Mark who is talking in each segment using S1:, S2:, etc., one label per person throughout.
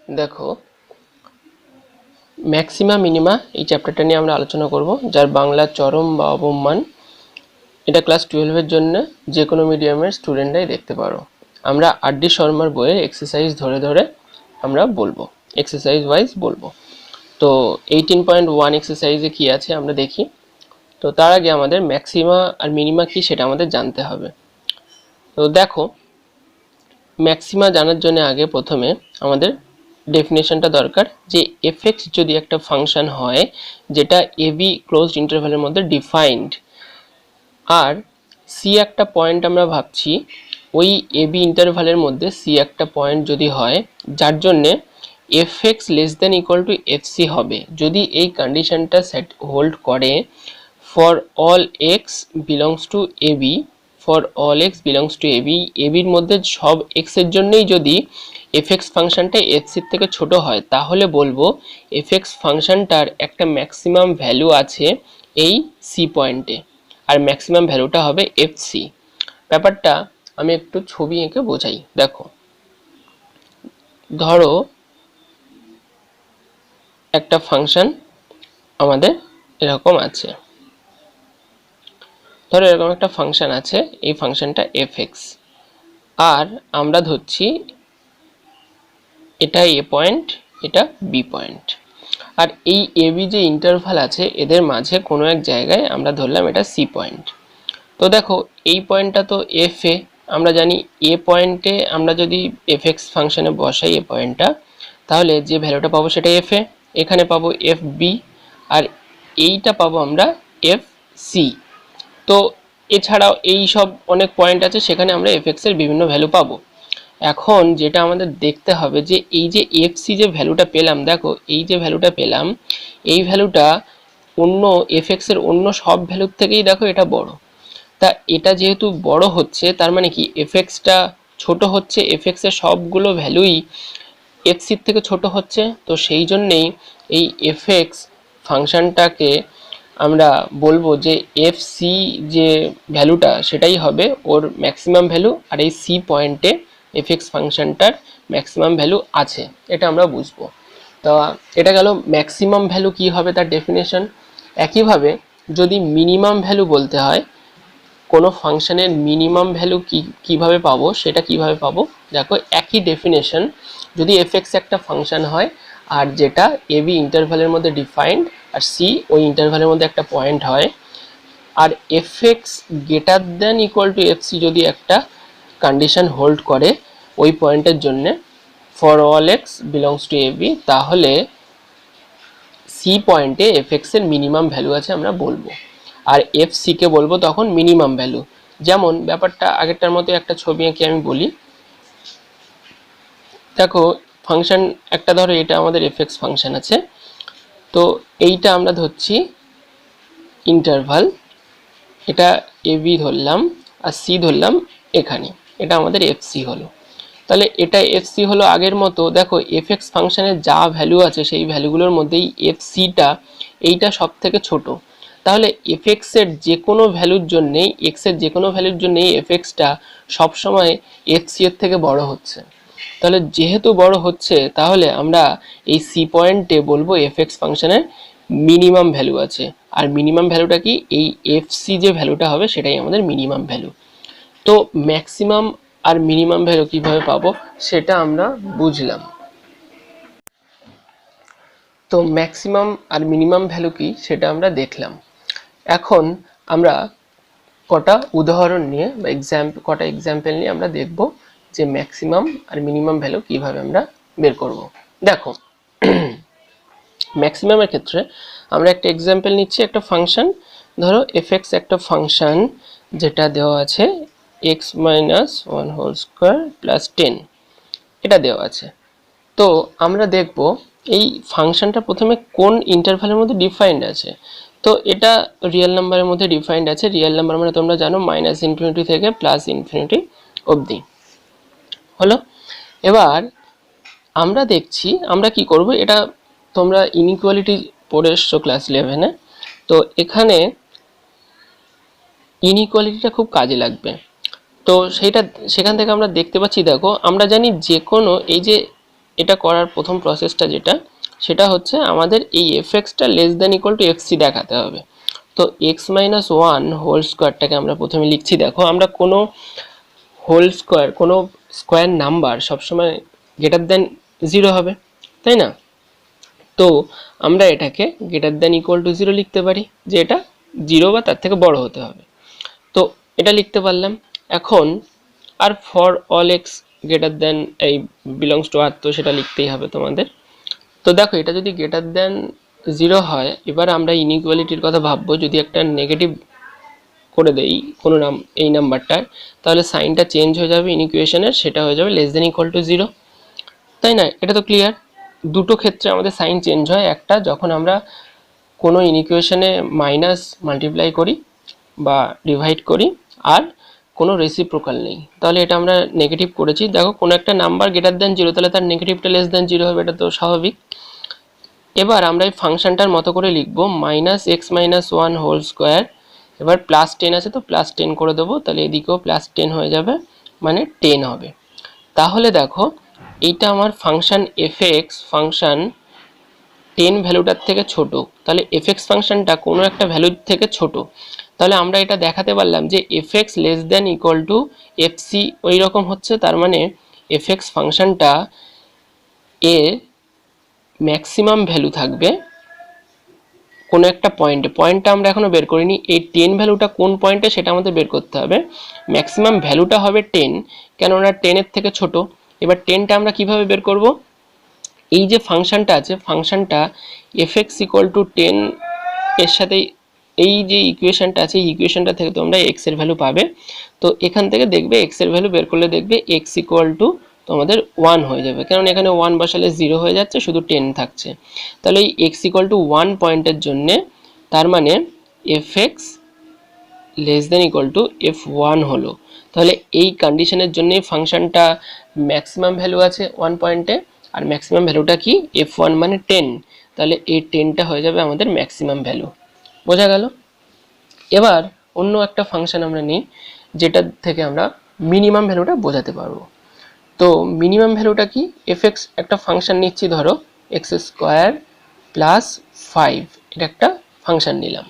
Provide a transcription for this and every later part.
S1: দেখো, maxima minima এই চ্যাপ্টারটা নিয়ে আমরা আলোচনা করব, যার বাংলা চরম বা অবমান। এটা ক্লাস 12-এর জন্য যে কোনো মিডিয়ামের স্টুডেন্টরাই দেখতে পারো। আমরা আর.ডি. শর্মার বইয়ের এক্সারসাইজ ধরে ধরে আমরা বলবো, এক্সারসাইজ ওয়াইজ বলবো। তো 18.1 এক্সারসাইজে কি আছে আমরা দেখি। তো তার আগে আমাদের ম্যাক্সিমা আর মিনিমা কি সেটা আমাদের জানতে হবে। তো দেখো, ম্যাক্সিমা জানার জন্য আগে প্রথমে আমাদের ডেফিনেশনটা দরকার, যে এফএক্স যদি একটা ফাংশন হয় যেটা এবি ক্লোজড ইন্টারভ্যালের মধ্যে ডিফাইন্ড, আর সি একটা পয়েন্ট আমরা ভাবছি ওই এবি ইন্টারভ্যালের মধ্যে সি একটা পয়েন্ট যদি হয় যার জন্যে f x less than equal to f c হবে, যদি এই কন্ডিশনটা সেট হোল্ড করে for all x belongs to AB, for all x belongs to AB, এবির মধ্যে সব এক্সের জন্যই যদি এফএক্স ফাংশনটা এফসির থেকে ছোট হয়, তাহলে বলবো এফএক্স ফাংশনটার একটা ম্যাক্সিমাম ভ্যালু আছে এই সি পয়েন্টে, আর ম্যাক্সিমাম ভ্যালুটা হবে এফসি। ব্যাপারটা আমি একটু ছবি এঁকে বোঝাই। দেখো, ধরো একটা ফাংশন আমাদের এরকম আছে, ধরো এরকম একটা ফাংশন আছে, এই ফাংশনটা এফএক্স, আর আমরা ধরছি এটা এ পয়েন্ট, এটা বি পয়েন্ট, আর এই এবি যে ইন্টারভাল আছে এদের মাঝে কোনো এক জায়গায় আমরা ধরলাম এটা সি পয়েন্ট। তো দেখো, এই পয়েন্টটা তো এফ এ, আমরা জানি এ পয়েন্টে আমরা যদি এফএক্স ফাংশনে বসাই এ পয়েন্টটা, তাহলে যে ভ্যালুটা পাবো সেটা এফ এ, এখানে পাবো এফ বি, আর এইটা পাবো আমরা এফ সি। তো এছাড়াও এই সব অনেক পয়েন্ট আছে, সেখানে আমরা এফএক্স এর বিভিন্ন ভ্যালু পাবো। এখন যেটা আমাদের দেখতে হবে যে এই যে এফসি যে ভ্যালুটা পেলাম, দেখো এই যে ভ্যালুটা পেলাম, এই ভ্যালুটা অন্য এফএক্স এর অন্য সব ভ্যালুর থেকেই দেখো এটা বড়। তা এটা যেহেতু বড় হচ্ছে, তার মানে কি এফএক্সটা ছোট হচ্ছে, এফএক্স এর সবগুলো ভ্যালুই এফসির থেকে ছোট হচ্ছে। তো সেই জন্যেই এই এফএক্স ফাংশনটাকে আমরা বলবো যে এফ সি যে ভ্যালুটা সেটাই হবে ওর ম্যাক্সিমাম ভ্যালু, আর এই সি পয়েন্টে এফএক্স ফাংশনটার ম্যাক্সিমাম ভ্যালু আছে, এটা আমরা বুঝবো। তো এটা গেল ম্যাক্সিমাম ভ্যালু কি হবে তার ডেফিনেশন। একইভাবে যদি মিনিমাম ভ্যালু বলতে হয়, কোনো ফাংশনের মিনিমাম ভ্যালু কিভাবে পাবো, সেটা কিভাবে পাবো, দেখো একই ডেফিনেশন। যদি এফএক্স একটা ফাংশন হয় আর যেটা এবি ইন্টারভ্যালের মধ্যে ডিফাইন্ড, আর সি ওই ইন্টারভ্যালের মধ্যে একটা পয়েন্ট হয়, আর f x greater than equal to f c যদি একটা কন্ডিশন হোল্ড করে ওই পয়েন্টের জন্য for all x belongs to AB, তাহলে সি পয়েন্টে এফএক্স এর মিনিমাম ভ্যালু আছে আমরা বলবো, আর এফ সি কে বলবো তখন মিনিমাম ভ্যালু। যেমন ব্যাপারটা আগেরটার মতো একটা ছবি এঁকে আমি বলি। দেখো, ফাংশন একটা ধরো, এটা আমাদের এফএক্স ফাংশন আছে, তো এইটা আমরা ধরছি ইন্টারভাল, এটা এবি ধরলাম আর সি ধরলাম এখানে, এটা আমাদের এফসি হলো। তাহলে এটা এফসি হলো আগের মতো। দেখো এফএক্স ফাংশনের যা ভ্যালু আছে সেই ভ্যালুগুলোর মধ্যেই এফসিটা এইটা সব থেকে ছোট, তাহলে এফএক্স এর যে কোনো ভ্যালুর জন্যেই, এক্স এর যে কোনো ভ্যালুর জন্যেই এফএক্সটা সবসময় এফসি এর থেকে বড় হচ্ছে। তাহলে যেহেতু বড় হচ্ছে, তাহলে আমরা এই সি পয়েন্টে বলবো এফএক্স ফাংশনের মিনিমাম ভ্যালু আছে, আর মিনিমাম ভ্যালুটা কি, এই এফসি যে ভ্যালুটা হবে সেটাই আমাদের মিনিমাম ভ্যালু। তো ম্যাক্সিমাম আর মিনিমাম ভ্যালু কিভাবে পাবো সেটা আমরা বুঝলাম। তো ম্যাক্সিমাম আর মিনিমাম ভ্যালু কি সেটা আমরা দেখলাম। এখন আমরা কটা উদাহরণ নিয়ে বা কটা এক্সাম্পল নিয়ে আমরা দেখব যে ম্যাক্সিমাম আর মিনিমাম ভ্যালু কিভাবে আমরা বের করব। দেখো, ম্যাক্সিমামের ক্ষেত্রে আমরা একটা এক্সাম্পল নিচ্ছি, একটা ফাংশন, ধরো এফএক্স একটা ফাংশন যেটা দেওয়া আছে x minus 1 whole square plus 10, এটা দেওয়া আছে। তো আমরা দেখব এই ফাংশনটা প্রথমে কোন ইন্টারভ্যালের মধ্যে ডিফাইন্ড আছে। তো এটা রিয়েল নাম্বারের মধ্যে ডিফাইন্ড আছে। রিয়েল নাম্বার মানে তোমরা জানো মাইনাস ইনফিনিটি থেকে প্লাস ইনফিনিটি অবধি হলো। এবার আমরা দেখছি আমরা কি করব, এটা তোমরা ইনইকুয়ালিটি পড়ে এসছো ক্লাস 11-এ, তো এখানে ইনইকুয়ালিটিটা খুব কাজে লাগবে। তো সেখান থেকে আমরা দেখতে পাচ্ছি, দেখো আমরা জানি যে কোনো এই যে এটা করার প্রথম প্রসেসটা যেটা, সেটা হচ্ছে আমাদের এই এফএক্সটা less than equal to f c দেখাতে হবে। তো এক্স মাইনাস ওয়ান হোল স্কোয়ারটাকে আমরা প্রথমে লিখছি। দেখো আমরা কোনো হোল স্কোয়ার, কোনো স্কোয়ার নাম্বার সবসময় গ্রেটার দ্যান জিরো হবে, তাই না? তো আমরা এটাকে greater than equal to zero লিখতে পারি, যে এটা জিরো বা তার থেকে বড় হতে হবে। তো এটা লিখতে পারলাম। এখন আর for all x greater than এই বিলংস টু আর, তো সেটা লিখতেই হবে তোমাদের। তো দেখো এটা যদি গ্রেটার দ্যান জিরো হয়, এবার আমরা ইনইকুয়ালিটির কথা ভাববো। যদি একটা নেগেটিভ করে দেই কোনো এই নাম্বারটার, তাহলে সাইনটা চেঞ্জ হয়ে যাবে ইনইকুয়েশনের, সেটা হয়ে যাবে less than equal to zero, তাই না? এটা তো ক্লিয়ার। দুটো ক্ষেত্রে আমাদের সাইন চেঞ্জ হয়, একটা যখন আমরা কোনো ইনইকুয়েশনে মাইনাস মাল্টিপ্লাই করি বা ডিভাইড করি, আর কোনো রেসিপ্রোকাল নেই, তাহলে এটা আমরা নেগেটিভ করেছি। দেখো কোনো একটা নাম্বার গ্রেটার দ্যান জিরো, তাহলে তার নেগেটিভটা লেস দ্যান জিরো হবে, এটা তো স্বাভাবিক। এবার আমরা এই ফাংশনটার মতো করে লিখবো minus x minus one whole square, এবার প্লাস টেন আছে তো প্লাস টেন করে দেবো, তাহলে এদিকেও প্লাস টেন হয়ে যাবে, মানে টেন হবে। তাহলে দেখো এইটা আমার function f x function ten ভ্যালুটার থেকে ছোট, তাহলে এফ এক্স ফাংশনটা কোনো একটা ভ্যালুর থেকে ছোট, তাহলে আমরা এটা দেখাতে পারলাম যে f x less than equal to f c ওই রকম হচ্ছে। তার মানে এফ এক্স ফাংশনটা এর ম্যাক্সিমাম ভ্যালু থাকবে কোনো একটা পয়েন্টে, পয়েন্টটা আমরা এখনো বের করিনি, এই টেন ভ্যালুটা কোন পয়েন্টে সেটা আমাদের বের করতে হবে। ম্যাক্সিমাম ভ্যালুটা হবে টেন, কেননা টেনের থেকে ছোট। এবার টেনটা আমরা কিভাবে বের করব, এই যে ফাংশনটা আছে, ফাংশনটা F x equal two ten এর সাথে এই যে ইকুয়েশনটা আছে, এই ইকুয়েশনটা থেকে তোমরা এক্স এর ভ্যালু পাবে। তো এখান থেকে দেখবে এক্স এর ভ্যালু বের করলে দেখবে এক্স ইকুয়াল টু তোমাদের ওয়ান হয়ে যাবে, কারণ এখানে ওয়ান বসালে জিরো হয়ে যাচ্ছে, শুধু টেন থাকছে। তাহলে এই এক্স ইকুয়াল টু ওয়ান পয়েন্টের জন্যে, তার মানে f x less than equal to F one হলো। তাহলে এই কন্ডিশনের জন্য ফাংশনটা ম্যাক্সিমাম ভ্যালু আছে ওয়ান পয়েন্টে, আর ম্যাক্সিমাম ভ্যালুটা কি এফ ওয়ান মানে টেন, তাহলে এই টেনটা হয়ে যাবে আমাদের ম্যাক্সিমাম ভ্যালু। বোঝা গেল? এবার অন্য একটা ফাংশন আমরা নিই, যেটা থেকে আমরা মিনিমাম ভ্যালুটা বোঝাতে পারবো। তো মিনিমাম ভ্যালুটা কি, এফ এক্স একটা ফাংশন নিচ্ছি, ধরো এক্স স্কোয়ার প্লাস ফাইভ, এটা একটা ফাংশন নিলাম।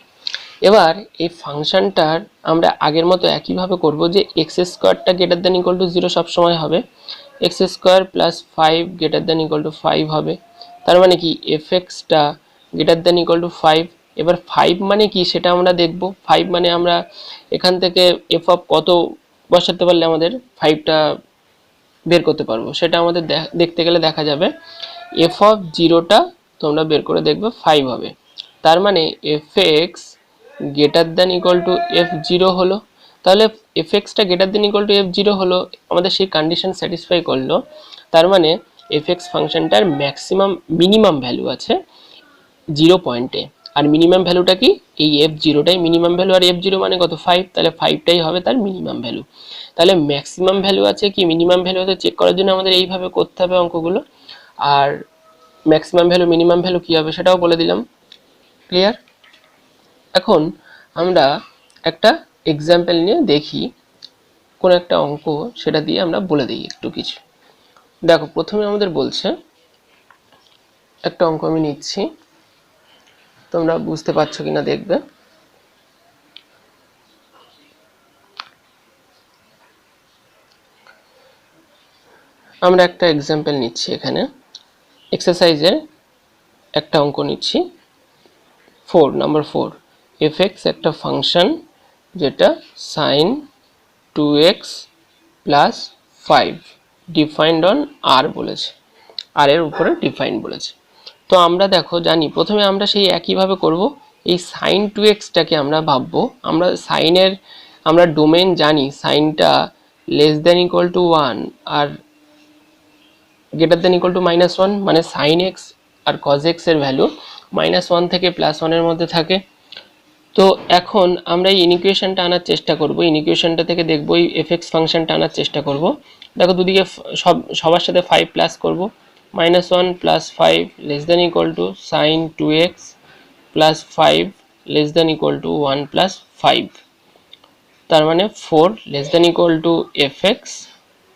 S1: এবার এই ফাংশনটার আমরা আগের মতো একইভাবে করব, যে এক্স স্কোয়ারটা greater than equal to zero সবসময় হবে, x square plus five greater than equal to five হবে। তার মানে কি এফ এক্সটা greater than equal to five. এবার ফাইভ মানে কি সেটা আমরা দেখব। ফাইভ মানে আমরা এখান থেকে এফ অফ কত বসাতে পারলে আমাদের ফাইভটা বের করতে পারবো, সেটা আমাদের দেখতে গেলে দেখা যাবে এফ অফ জিরোটা তোমরা বের করে দেখবে ফাইভ হবে। তার মানে f x greater than equal to f zero হলো। তাহলে এফ এক্সটা greater than equal to f zero হলো, আমাদের সেই কন্ডিশন স্যাটিসফাই করলো। তার মানে এফ এক্স ফাংশনটার ম্যাক্সিমাম মিনিমাম ভ্যালু আছে জিরো পয়েন্টে, আর মিনিমাম ভ্যালুটা কি এই এফ জিরোটাই মিনিমাম ভ্যালু, আর এফ জিরো মানে কত ফাইভ, তাহলে ফাইভটাই হবে তার মিনিমাম ভ্যালু। তাহলে ম্যাক্সিমাম ভ্যালু আছে কি মিনিমাম ভ্যালু আছে চেক করার জন্য আমাদের এইভাবে করতে হবে অঙ্কগুলো, আর ম্যাক্সিমাম ভ্যালু মিনিমাম ভ্যালু কী হবে সেটাও বলে দিলাম। ক্লিয়ার? এখন আমরা একটা এক্সাম্পল নিয়ে দেখি কোন একটা অঙ্ক, সেটা দিয়ে আমরা বলে দিই একটু কিছু। দেখো প্রথমে আমাদের বলছে, একটা অঙ্ক আমি নিচ্ছি, তোমরা বুঝতে পারছো কিনা দেখবে। আমরা একটা এক্সাম্পল নিচ্ছি, এখানে এক্সারসাইজের একটা অঙ্ক নিচ্ছি, নাম্বার 4, এফ এক্স একটা ফাংশন যেটা sine 2x plus 5 defined on R বলেছে, আর এর উপরে ডিফাইন্ড বলেছে। তো আমরা দেখো জানি, প্রথমে আমরা সেই একইভাবে করব, এই সাইন 2xটাকে আমরা ভাববো, আমরা সাইনের আমরা ডোমেন জানি, সাইনটা লেস দ্যান ইকুয়াল টু 1 আর গ্রেটার দ্যান ইকুয়াল টু -1, মানে সাইন এক্স আর কজ এক্স এর ভ্যালু -1 থেকে +1 এর মধ্যে থাকে। তো এখন আমরা এই ইনইকুয়েশনটা আনার চেষ্টা করব, ইনইকুয়েশনটা থেকে দেখব এই এফ এক্স ফাংশনটা আনার চেষ্টা করব। দেখো দুদিকে সবার সাথে 5 প্লাস করব, -1 plus 5 less than equal to sine 2x plus 5 less than equal to 1 plus 5, তার মানে 4 less than equal to f x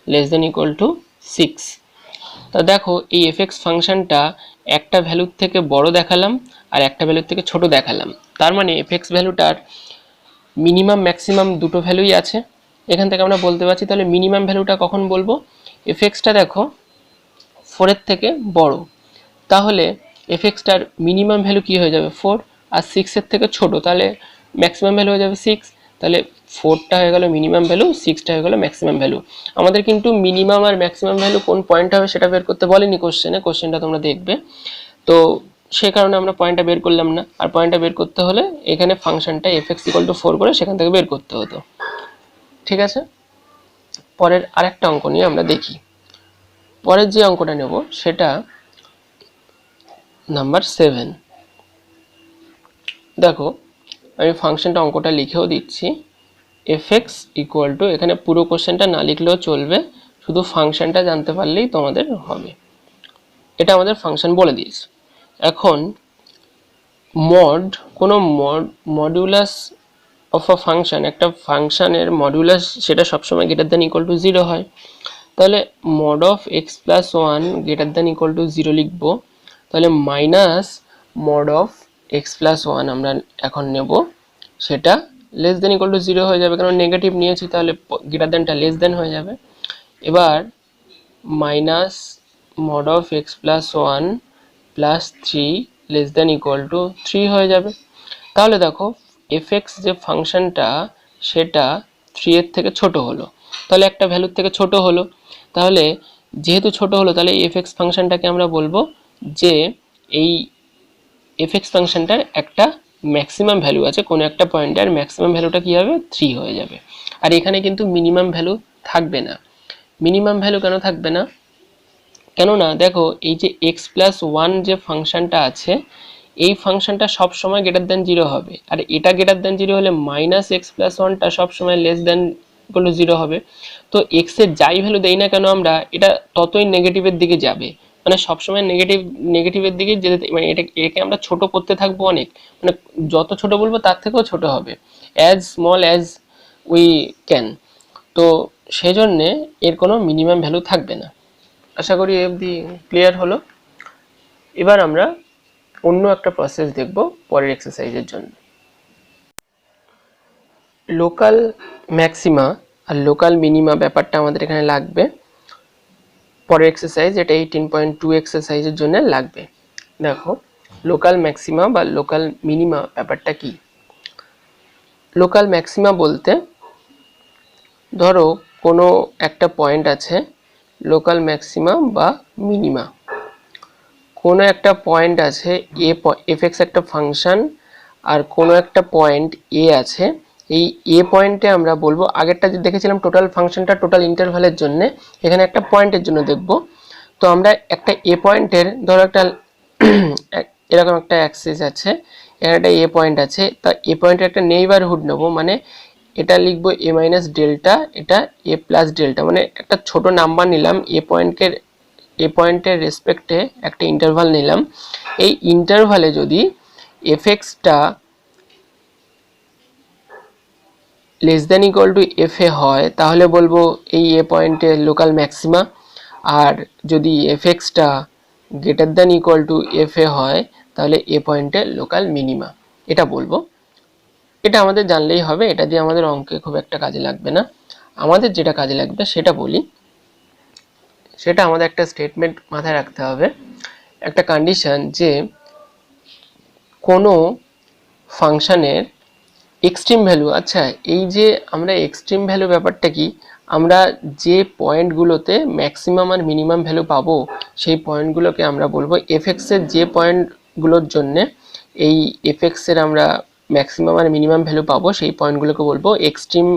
S1: less than equal to 6। তো দেখো এই এফএক্স ফাংশনটা একটা ভ্যালুর থেকে বড় দেখালাম আর একটা ভ্যালুর থেকে ছোট দেখালাম, তার মানে এফএক্স ভ্যালুটার মিনিমাম ম্যাক্সিমাম দুটো ভ্যালুই আছে। এখান থেকে আমরা বলতে পারছি তাহলে মিনিমাম ভ্যালুটা কখন বলবো, এফএক্সটা দেখো 4 এর থেকে বড়, তাহলে এফএক্সটার মিনিমাম ভ্যালু কি হয়ে যাবে 4, আর 6 এর থেকে ছোট তাহলে ম্যাক্সিমাম ভ্যালু হয়ে যাবে 6, তাহলে 4টা হয়ে গেল মিনিমাম ভ্যালু, 6টা হয়ে গেল ম্যাক্সিমাম ভ্যালু। আমাদের কিন্তু মিনিমাম আর ম্যাক্সিমাম ভ্যালু কোন পয়েন্ট হবে সেটা বের করতে বলেনি কোশ্চেনটা তোমরা দেখবে, তো সে কারণে আমরা পয়েন্টটা বের করলাম না। আর পয়েন্টটা বের করতে হলে এখানে ফাংশনটা এফএক্স ইকুয়াল টু 4 করে সেখান থেকে বের করতে হতো। ঠিক আছে, পরের আরেকটা অঙ্ক নিয়ে আমরা দেখি। পরের যে অঙ্কটা নেব সেটা নাম্বার 7। দেখো আমি ফাংশনটা অঙ্কটা লিখেও দিচ্ছি, এফএক্স ইকুয়াল টু, এখানে পুরো কোশ্চেনটা না লিখলেও চলবে, শুধু ফাংশনটা জানতে পারলেই তোমাদের হবে। এটা আমাদের ফাংশন বলে দিয়েছে। এখন কোনো মডুলাস অফ আ ফাংশন, একটা ফাংশনের মডুলাস সেটা সবসময় গ্রেটার দ্যান ইকুয়াল টু 0 হয়, তাহলে mod of x plus 1 greater than equal to 0 লিখবো, তাহলে minus mod of x plus 1 আমরা এখন নেব, সেটা লেস দেন ইকুয়াল টু 0 হয়ে যাবে, কারণ নেগেটিভ নিয়েছি তাহলে গ্রেটার দ্যানটা লেস দেন হয়ে যাবে। এবার minus mod of x plus 1 plus 3 less than equal two 3 হয়ে যাবে। তাহলে দেখো এফএক্স যে ফাংশনটা সেটা 3 এর থেকে ছোট হলো, তাহলে একটা ভ্যালুর থেকে ছোট হলো, তাহলে যেহেতু ছোট হলো তাহলে এফএক্স ফাংশনটাকে আমরা বলবো যে এই এফএক্স ফাংশনটার একটা ম্যাক্সিমাম ভ্যালু আছে কোনো একটা পয়েন্টে, আর ম্যাক্সিমাম ভ্যালুটা কী হবে 3 হয়ে যাবে। আর এখানে কিন্তু মিনিমাম ভ্যালু থাকবে না। মিনিমাম ভ্যালু কেন থাকবে না, কেননা দেখো এই যে এক্স প্লাস 1 যে ফাংশনটা আছে এই ফাংশনটা সবসময় গ্রেটার দ্যান 0 হবে, আর এটা গ্রেটার দ্যান 0 হলে মাইনাস এক্স প্লাস 1টা সবসময় লেস দ্যান ইকুয়াল টু 0 হবে। তো এক্স এর যাই ভ্যালু দেই না কেন আমরা, এটা ততই নেগেটিভের দিকে যাবে, মানে সবসময় নেগেটিভের দিকে যেতে, মানে একে আমরা ছোট করতে থাকবো অনেক, মানে যত ছোট বলবো তার থেকেও ছোট হবে, as small as we can. তো সেই জন্যে এর কোনো মিনিমাম ভ্যালু থাকবে না। আশা করি অবধি ক্লিয়ার হলো। এবার আমরা অন্য একটা প্রসেস দেখব পরের এক্সারসাইজের জন্য। লোকাল ম্যাক্সিমা আর লোকাল মিনিমা ব্যাপারটা আমাদের এখানে লাগবে পরের এক্সারসাইজ, এটা 18.2 এক্সারসাইজের জন্য লাগবে। দেখো লোকাল ম্যাক্সিমা বা লোকাল মিনিমা ব্যাপারটা কি। লোকাল ম্যাক্সিমা বলতে ধরো কোনো একটা পয়েন্ট আছে, লোকাল ম্যাক্সিমা বা মিনিমা, কোনো একটা পয়েন্ট আছে এফএক্স একটা ফাংশন, আর কোনো একটা পয়েন্ট এ আছে, এই এ পয়েন্টে আমরা বলবো, আগেরটা যে দেখেছিলাম টোটাল ফাংশনটা টোটাল ইন্টারভ্যালের জন্য, এখানে একটা পয়েন্টের জন্য দেখব। তো আমরা একটা এ পয়েন্টের ধরো একটা এরকম একটা অ্যাক্সিস আছে, এখানে একটা এ পয়েন্ট আছে, তা এ পয়েন্টের একটা নেইবারহুড নেব, মানে এটা লিখবো এ মাইনাস ডেল্টা, এটা এ প্লাস ডেল্টা, মানে একটা ছোট নাম্বার নিলাম এ পয়েন্টের রেসপেক্টে একটা ইন্টারভাল নিলাম। এই ইন্টারভালে যদি এফএক্সটা less than equal to f a হয় তাহলে বলবো এই এ পয়েন্টের লোকাল ম্যাক্সিমা, আর যদি এফএক্সটা greater than equal to f a হয় তাহলে এ পয়েন্টের লোকাল মিনিমা, এটা বলবো। এটা আমাদের জানলেই হবে, এটা দিয়ে আমাদের অঙ্কে খুব একটা কাজে লাগবে না। আমাদের যেটা কাজে লাগবে সেটা বলি, সেটা আমাদের একটা স্টেটমেন্ট মাথায় রাখতে হবে, একটা কন্ডিশন, যে কোনো ফাংশনের এক্সট্রিম ভ্যালু, আচ্ছা এই যে আমরা এক্সট্রিম ভ্যালু ব্যাপারটা কি, আমরা যে পয়েন্টগুলোতে ম্যাক্সিমাম আর মিনিমাম ভ্যালু পাবো সেই পয়েন্টগুলোকে আমরা বলবো এফএক্সের, যে পয়েন্টগুলোর জন্যে এই এফএক্সের আমরা ম্যাক্সিমাম আর মিনিমাম ভ্যালু পাবো সেই পয়েন্টগুলোকে বলবো এক্সট্রিম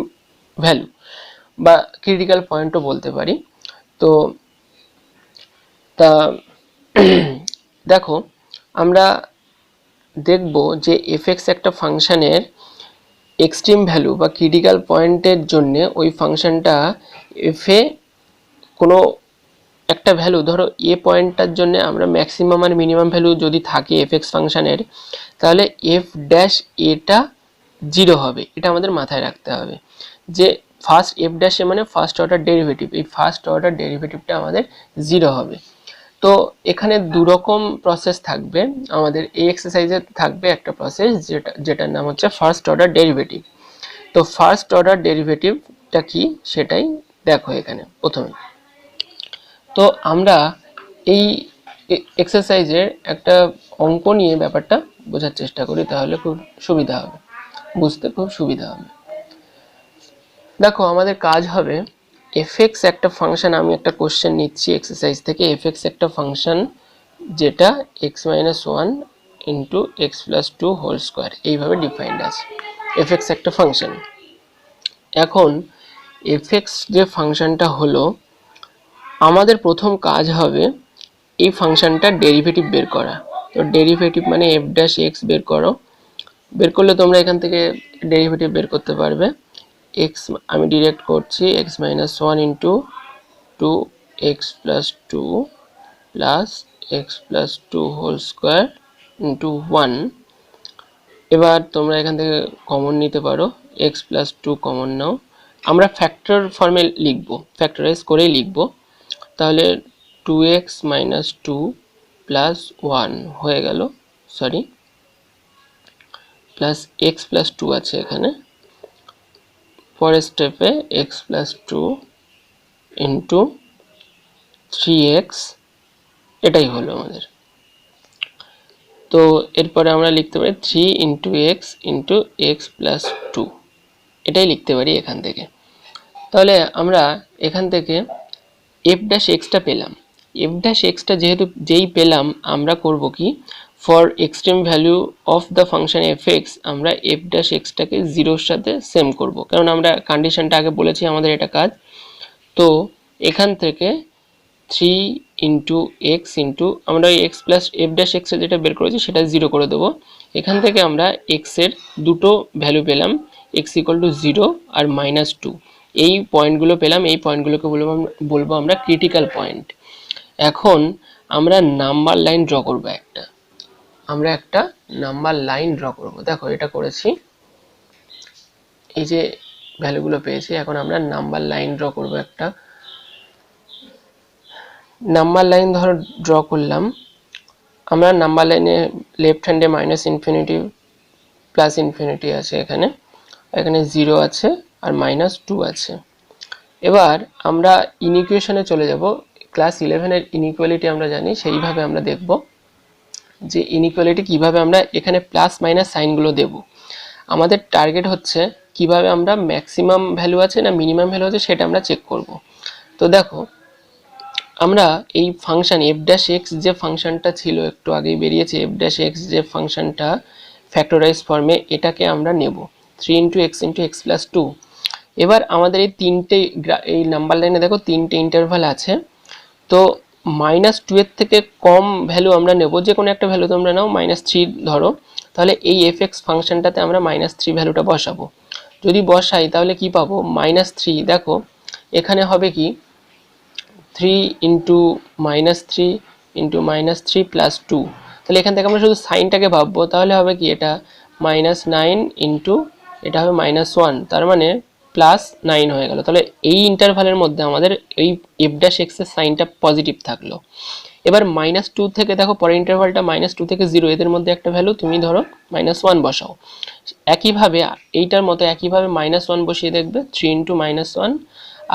S1: ভ্যালু বা ক্রিটিক্যাল পয়েন্টও বলতে পারি। তো তা দেখো আমরা দেখব যে এফএক্স একটা ফাংশনের এক্সট্রিম ভ্যালু বা ক্রিটিক্যাল পয়েন্টের জন্য ওই ফাংশনটা এফে কোনো একটা ভ্যালু, ধরো এ পয়েন্টটার জন্য আমরা ম্যাক্সিমাম আর মিনিমাম ভ্যালু যদি থাকে এফএক্স ফাংশনের, তাহলে এফ ড্যাশ এটা 0 হবে, এটা আমাদের মাথায় রাখতে হবে যে ফার্স্ট এফ ড্যাশ এ মানে ফার্স্ট অর্ডার ডেরিভেটিভ, এই ফার্স্ট অর্ডার ডেরিভেটিভটা আমাদের 0 হবে। তো এখানে দু রকম প্রসেস থাকবে আমাদের এই এক্সারসাইজে। থাকবে একটা প্রসেস যেটার নাম হচ্ছে ফার্স্ট অর্ডার ডেরিভেটিভ। তো ফার্স্ট অর্ডার ডেরিভেটিভটা কি সেটাই দেখো এখানে প্রথমে। তো আমরা এই এক্সারসাইজের একটা অঙ্ক নিয়ে ব্যাপারটা বোঝার চেষ্টা করি, তাহলে খুব সুবিধা হবে, বুঝতে খুব সুবিধা হবে। দেখো আমাদের কাজ হবে এফএক্স একটা ফাংশন, আমি একটা কোশ্চেন নিচ্ছি এক্সারসাইজ থেকে, এফএক্স একটা ফাংশন যেটা x minus one into x plus two whole square এইভাবে ডিফাইন্ড আছে। এফএক্স একটা ফাংশন। এখন এফএক্স যে ফাংশনটা হলো, আমাদের প্রথম কাজ হবে এই ফাংশনটার ডেরিভেটিভ বের করা। তো ডেরিভেটিভ মানে এফ ড্যাশ এক্স বের করো। বের করলে তোমরা এখান থেকে ডেরিভেটিভ বের করতে পারবে। এক্স আমি ডিরেক্ট করছি, x minus one into two x plus two plus x plus two whole square into one. এবার তোমরা এখান থেকে কমন নিতে পারো, এক্স প্লাস টু কমন নাও। আমরা ফ্যাক্টর ফর্মে লিখবো, ফ্যাক্টরাইজ করেই লিখবো। তাহলে two x minus two plus one হয়ে গেল, sorry plus x plus two আছে এখানে, পরের স্টেপে x plus two into three x, এটাই হলো আমাদের। তো এরপরে আমরা লিখতে পারি three into x plus two, এটাই লিখতে পারি এখান থেকে। তাহলে আমরা এখান থেকে এফ ড্যাশ এক্সটা পেলাম। এফ ড্যাশ এক্সটা যেহেতু যেই পেলাম, আমরা করব কি, for extreme value of the function f x আমরা এফ ড্যাশ এক্সটাকে জিরোর সাথে সেম করব, কারণ আমরা কন্ডিশনটা আগে বলেছি আমাদের এটা কাজ। তো এখান থেকে থ্রি ইন্টু এক্স ইন্টু আমরা ওই এক্স প্লাস এফ ড্যাশ এক্সের যেটা বের করেছি সেটা জিরো করে দেবো। এখান থেকে আমরা এক্সের দুটো ভ্যালু পেলাম, এক্স ইকুয়াল টু জিরো আর মাইনাস টু। এই পয়েন্টগুলো পেলাম, এই পয়েন্টগুলোকে বলবো আমরা ক্রিটিক্যাল পয়েন্ট। এখন আমরা নাম্বার লাইন ড্র করবো একটা, আমরা একটা নাম্বার লাইন ড্র করবো। দেখো এটা করেছি, এই যে ভ্যালুগুলো পেয়েছি, এখন আমরা নাম্বার লাইন ড্র করবো একটা। নাম্বার লাইন ধরো ড্র করলাম আমরা। নাম্বার লাইনে লেফট হ্যান্ডে মাইনাস ইনফিনিটি প্লাস ইনফিনিটি আছে, এখানে এখানে জিরো আছে আর মাইনাস টু আছে। এবার আমরা ইনইকুয়েশনে চলে যাব। ক্লাস 11-এর ইনইকুয়ালিটি আমরা জানি, সেইভাবে আমরা দেখব যে ইনইকুয়ালিটি কিভাবে আমরা এখানে প্লাস মাইনাস সাইনগুলো দেব। আমাদের টার্গেট হচ্ছে কিভাবে আমরা ম্যাক্সিমাম ভ্যালু আছে না মিনিমাম ভ্যালু আছে সেটা আমরা চেক করব। তো দেখো আমরা এই ফাংশন এফ ড্যাশ এক্স যে ফাংশনটা ছিল একটু আগেই বেরিয়েছে, এফ ড্যাশ এক্স যে ফাংশনটা ফ্যাক্টরাইজ ফর্মে, এটাকে আমরা নেব three into x plus two. এবার আমাদের এই তিনটে এই নাম্বার লাইনে দেখো তিনটে ইন্টারভাল আছে। তো মাইনাস টু এর থেকে কম ভ্যালু আমরা নেব, যে কোনো একটা ভ্যালু তোমরা নাও, মাইনাস থ্রি ধরো। তাহলে এই এফ এক্স ফাংশনটাতে আমরা মাইনাস থ্রি ভ্যালুটা বসাবো। যদি বসাই তাহলে কি পাবো, মাইনাস থ্রি। দেখো এখানে হবে কি, three into minus three plus two. তাহলে এখান থেকে আমরা শুধু সাইনটাকে ভাববো, তাহলে হবে কি, এটা মাইনাস নাইন ইন্টু এটা হবে মাইনাস ওয়ান, তার মানে প্লাস নাইন হয়ে গেল। তাহলে এই ইন্টারভালের মধ্যে আমাদের এই এফ ড্যাশ এক্সের সাইনটা পজিটিভ থাকলো। এবার মাইনাস টু থেকে দেখো পরের ইন্টারভালটা মাইনাস টু থেকে জিরো, এদের মধ্যে একটা ভ্যালু তুমি ধরো মাইনাস ওয়ান বসাও। একইভাবে এইটার মতো একইভাবে মাইনাস ওয়ান বসিয়ে দেখবে, থ্রি ইন্টু মাইনাস ওয়ান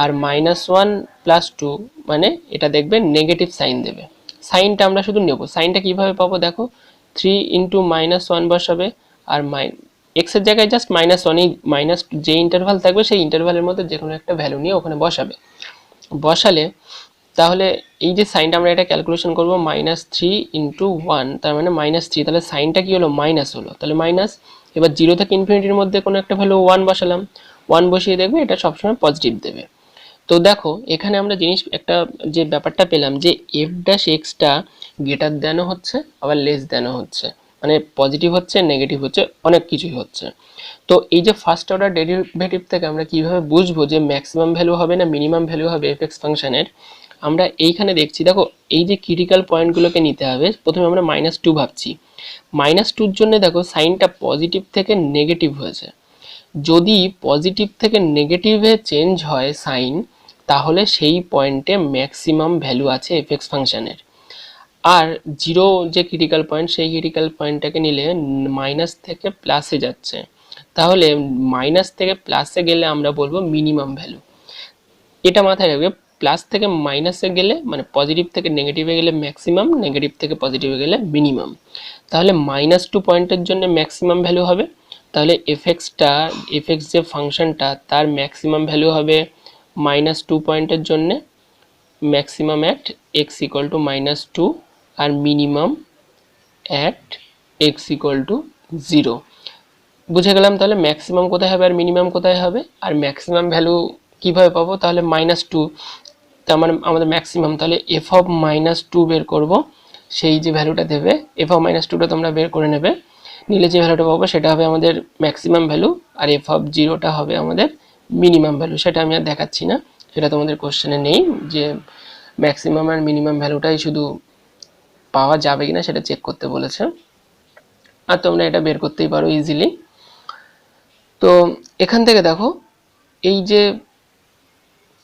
S1: আর মাইনাস ওয়ান প্লাস টু, মানে এটা দেখবে নেগেটিভ সাইন দেবে। সাইনটা আমরা শুধু নেব, সাইনটা কিভাবে পাবো, দেখো থ্রি ইন্টু মাইনাস ওয়ান বসাবে আর এক্সের জায়গায় জাস্ট মাইনাস ওয়ান, এই মাইনাস যে ইন্টারভাল থাকবে সেই ইন্টারভালের মধ্যে যে কোনো একটা ভ্যালু নিয়ে ওখানে বসাবে। বসালে তাহলে এই যে সাইনটা আমরা এটা ক্যালকুলেশন করবো, মাইনাস থ্রি ইন্টু ওয়ান, তার মানে মাইনাস থ্রি। তাহলে সাইনটা কি হলো, মাইনাস হলো, তাহলে মাইনাস। এবার জিরো থেকে ইনফিনিটির মধ্যে কোনো একটা ভ্যালু ওয়ান বসালাম, ওয়ান বসিয়ে দেখবে এটা সবসময় পজিটিভ দেবে। তো দেখো এখানে আমরা জিনিস একটা যে ব্যাপারটা পেলাম যে এফ ড্যাশ এক্সটা গ্রেটার দ্যানও হচ্ছে আবার লেস দ্যানও হচ্ছে, মানে পজিটিভ হচ্ছে নেগেটিভ হচ্ছে, অনেক কিছুই হচ্ছে। তো এই যে ফার্স্ট অর্ডার ডেরিভেটিভ থেকে আমরা কিভাবে বুঝবো যে ম্যাক্সিমাম ভ্যালু হবে না মিনিমাম ভ্যালু হবে এফ এক্স ফাংশনের, আমরা এইখানে দেখছি। দেখো এই যে ক্রিটিক্যাল পয়েন্টগুলোকে নিতে হবে। প্রথমে আমরা মাইনাস টু ভাবছি, মাইনাস টুর জন্য দেখো সাইনটা পজিটিভ থেকে নেগেটিভ হয়েছে। যদি পজিটিভ থেকে নেগেটিভে চেঞ্জ হয় সাইন, তাহলে সেই পয়েন্টে ম্যাক্সিমাম ভ্যালু আছে এফ এক্স ফাংশনের। আর জিরো যে ক্রিটিক্যাল পয়েন্ট, সেই ক্রিটিক্যাল পয়েন্টটাকে নিলে মাইনাস থেকে প্লাসে যাচ্ছে, তাহলে মাইনাস থেকে প্লাসে গেলে আমরা বলবো মিনিমাম ভ্যালু। এটা মাথায় রাখবে, প্লাস থেকে মাইনাসে গেলে মানে পজিটিভ থেকে নেগেটিভে গেলে ম্যাক্সিমাম, নেগেটিভ থেকে পজিটিভে গেলে মিনিমাম। তাহলে -2 পয়েন্টের জন্য ম্যাক্সিমাম ভ্যালু হবে, তাহলে এফএক্স যে ফাংশনটা তার ম্যাক্সিমাম ভ্যালু হবে -2 পয়েন্টের জন্য maximum at x equal to -2 আর minimum at x equal to 0। বুঝে গেলাম তাহলে ম্যাক্সিমাম কোথায় হবে আর মিনিমাম কোথায় হবে। আর ম্যাক্সিমাম ভ্যালু কিভাবে পাবো, তাহলে -2 তার মানে আমাদের ম্যাক্সিমাম, তাহলে এফ অফ -2 বের করব, সেই যে ভ্যালুটা দেবে এফ অফ -2টা তোমরা বের করে নেবে, নিলে যে ভ্যালুটা পাবো সেটা হবে আমাদের ম্যাক্সিমাম ভ্যালু, আর এফ অফ 0টা হবে আমাদের মিনিমাম ভ্যালু। সেটা আমি আর দেখাচ্ছি না, সেটা তোমাদের কোশ্চেনে নেই যে ম্যাক্সিমাম আর মিনিমাম ভ্যালুটাই শুধু পাওয়া যাবে কিনা সেটা চেক করতে বলেছে, আর তোমরা এটা বের করতেই পারো ইজিলি। তো এখান থেকে দেখো এই যে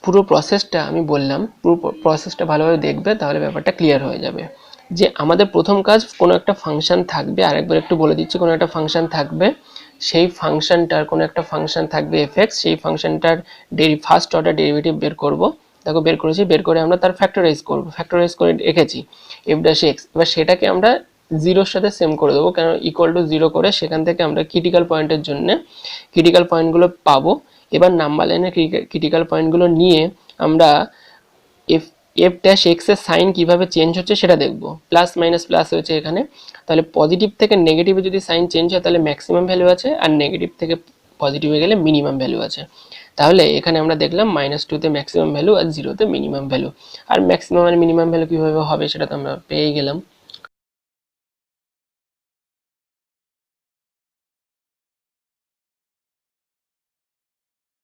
S1: পুরো প্রসেসটা আমি বললাম, পুরো প্রসেসটা ভালোভাবে দেখবে, তাহলে ব্যাপারটা ক্লিয়ার হয়ে যাবে। যে আমাদের প্রথম কাজ, কোনো একটা ফাংশন থাকবে, আরেকবার একটু বলে দিচ্ছি, কোনো একটা ফাংশন থাকবে, সেই ফাংশনটার কোনো একটা ফাংশন থাকবে এফএক্স, সেই ফাংশনটার ফার্স্ট অর্ডার ডেরিভেটিভ বের করব। দেখো বের করেছি, বের করে আমরা তার ফ্যাক্টরাইজ করব, ফ্যাক্টরাইজ করে রেখেছি এফ ড্যাশ এক্স। এবার সেটাকে আমরা জিরোর সাথে সেম করে দেবো, কেন ইকুয়াল টু 0 করে সেখান থেকে আমরা ক্রিটিক্যাল পয়েন্টের জন্য ক্রিটিক্যাল পয়েন্টগুলো পাবো। এবার নাম্বার লাইনের ক্রিটিক্যাল পয়েন্টগুলো নিয়ে আমরা এফ এফ ড্যাশ এক্স এর সাইন কীভাবে চেঞ্জ হচ্ছে সেটা দেখবো। প্লাস মাইনাস প্লাস হয়েছে এখানে, তাহলে পজিটিভ থেকে নেগেটিভে যদি সাইন চেঞ্জ হয় তাহলে ম্যাক্সিমাম ভ্যালু আছে, আর নেগেটিভ থেকে পজিটিভে গেলে মিনিমাম ভ্যালু আছে। তাহলে এখানে আমরা দেখলাম -2তে ম্যাক্সিমাম ভ্যালু আর 0তে মিনিমাম ভ্যালু। আর ম্যাক্সিমাম আর মিনিমাম ভ্যালু কীভাবে হবে সেটা তো আমরা পেয়ে গেলাম।